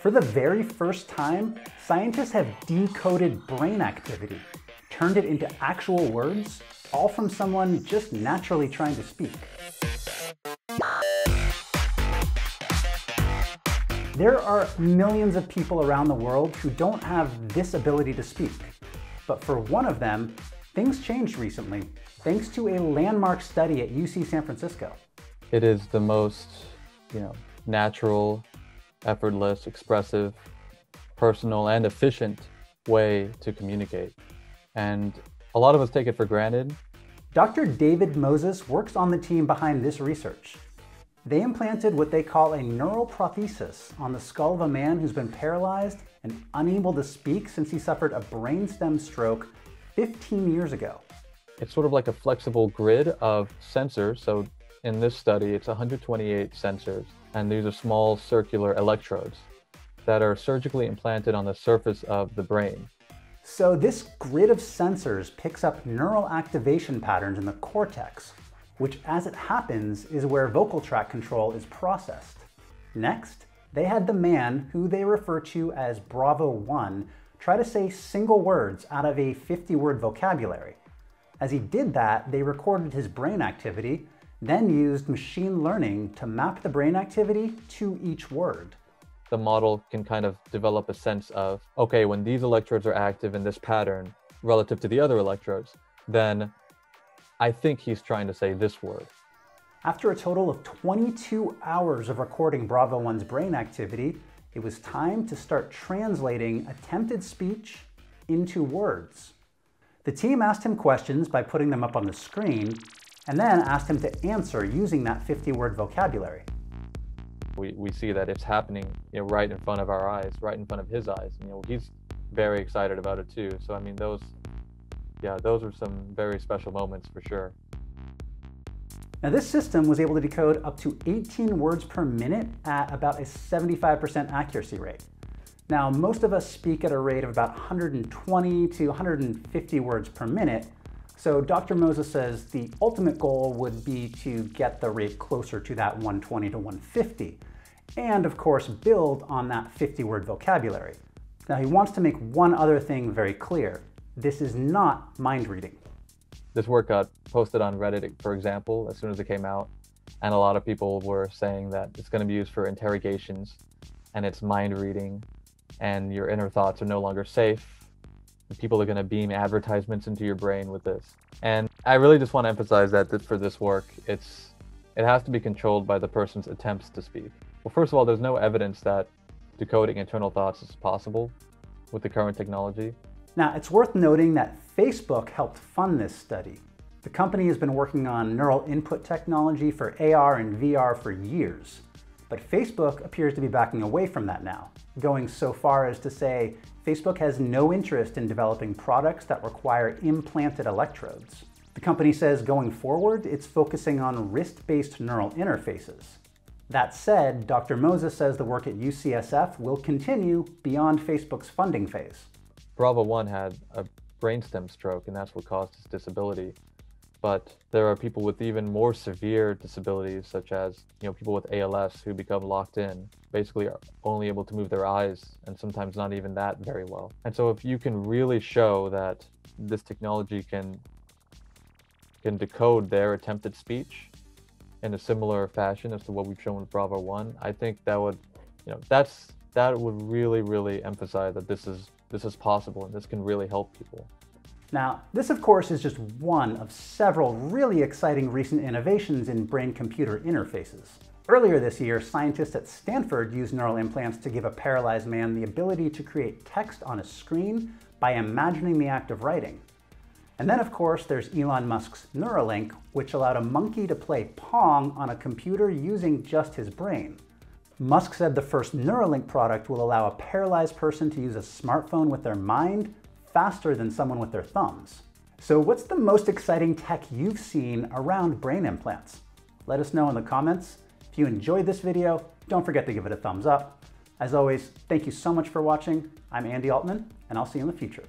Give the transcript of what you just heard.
For the very first time, scientists have decoded brain activity, turned it into actual words, all from someone just naturally trying to speak. There are millions of people around the world who don't have this ability to speak. But for one of them, things changed recently, thanks to a landmark study at UC San Francisco. It is the most, natural, effortless, expressive, personal, and efficient way to communicate. And a lot of us take it for granted. Dr. David Moses works on the team behind this research. They implanted what they call a neural prosthesis on the skull of a man who's been paralyzed and unable to speak since he suffered a brainstem stroke 15 years ago. It's sort of like a flexible grid of sensors. So in this study, it's 128 sensors, and these are small circular electrodes that are surgically implanted on the surface of the brain. So this grid of sensors picks up neural activation patterns in the cortex, which as it happens is where vocal tract control is processed. Next, they had the man, who they refer to as Bravo 1, try to say single words out of a 50-word vocabulary. As he did that, they recorded his brain activity, then used machine learning to map the brain activity to each word. The model can kind of develop a sense of, okay, when these electrodes are active in this pattern relative to the other electrodes, then I think he's trying to say this word. After a total of 22 hours of recording Bravo 1's brain activity, it was time to start translating attempted speech into words. The team asked him questions by putting them up on the screen, and then asked him to answer using that 50-word vocabulary. We see that it's happening right in front of our eyes, right in front of his eyes. He's very excited about it too. So I mean, those are some very special moments for sure. Now this system was able to decode up to 18 words per minute at about a 75% accuracy rate. Now most of us speak at a rate of about 120 to 150 words per minute, so Dr. Moses says the ultimate goal would be to get the rate closer to that 120 to 150, and of course build on that 50-word vocabulary. Now he wants to make one other thing very clear. This is not mind reading. This work got posted on Reddit, for example, as soon as it came out, and a lot of people were saying that it's going to be used for interrogations, and it's mind reading, and your inner thoughts are no longer safe. People are going to beam advertisements into your brain with this. And I really just want to emphasize that for this work, it has to be controlled by the person's attempts to speak. Well, first of all, there's no evidence that decoding internal thoughts is possible with the current technology. Now, it's worth noting that Facebook helped fund this study. The company has been working on neural input technology for AR and VR for years. But Facebook appears to be backing away from that now, going so far as to say Facebook has no interest in developing products that require implanted electrodes. The company says going forward, it's focusing on wrist-based neural interfaces. That said, Dr. Moses says the work at UCSF will continue beyond Facebook's funding phase. Bravo 1 had a brainstem stroke, and that's what caused his disability. But there are people with even more severe disabilities, such as people with ALS who become locked in, basically are only able to move their eyes, and sometimes not even that very well. And so if you can really show that this technology can decode their attempted speech in a similar fashion as to what we've shown with Bravo 1, I think that would, that would really, really emphasize that this is possible and this can really help people. Now, this of course is just one of several really exciting recent innovations in brain-computer interfaces. Earlier this year, scientists at Stanford used neural implants to give a paralyzed man the ability to create text on a screen by imagining the act of writing. And then of course there's Elon Musk's Neuralink, which allowed a monkey to play Pong on a computer using just his brain. Musk said the first Neuralink product will allow a paralyzed person to use a smartphone with their mind faster than someone with their thumbs. So what's the most exciting tech you've seen around brain implants? Let us know in the comments. If you enjoyed this video, don't forget to give it a thumbs up. As always, thank you so much for watching. I'm Andy Altman, and I'll see you in the future.